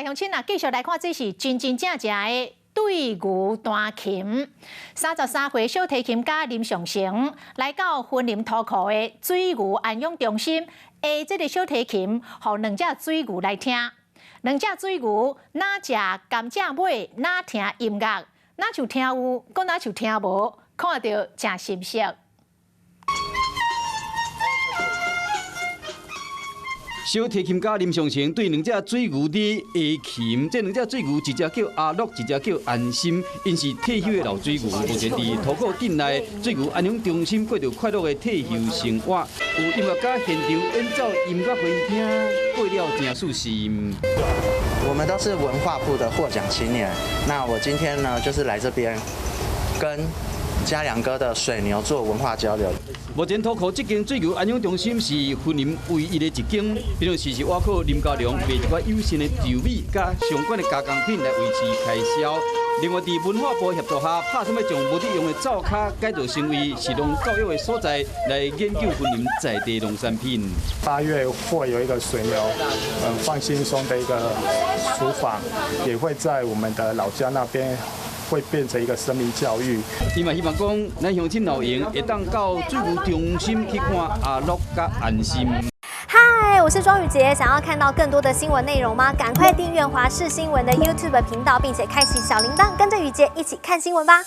来，乡亲啊，继续来看，这是真正的对牛弹琴。33岁小提琴家林尚成来到云林土库的水牛安养中心，下这个小提琴，互2只水牛来听。2只水牛哪食甘蔗尾，哪听音乐，哪像听有，搁哪像听无，看到真心色。 小提琴家林尚成对2只水牛伫下琴，这2只水牛，一只叫阿乐，一只叫安心，因是退休的老水牛，目前伫土库镇内水牛安养中心过着快乐的退休生活。有音乐家现场演奏音乐给伊听，过了真舒心。我们都是文化部的获奖青年，那我今天呢，就是来这边跟嘉良哥的水牛做文化交流。 目前土库这间水牛安养中心是云林唯一的一间，平常时是外靠林家良卖一寡有限的肉米甲相关的加工品来维持开销。另外，伫文化部协助下，拍算要将无利用的灶卡改造成为是农教育的所在，来研究云林在地农产品。8月会有一个水牛放轻松的一个厨房，也会在我们的老家那边。 会变成一个生命教育。伊嘛希望讲，咱乡亲老营会当到水牛中心去看阿乐甲安心。嗨，我是庄宇杰，想要看到更多的新闻内容吗？赶快订阅华视新闻的 YouTube 频道，并且开启小铃铛，跟着宇杰一起看新闻吧。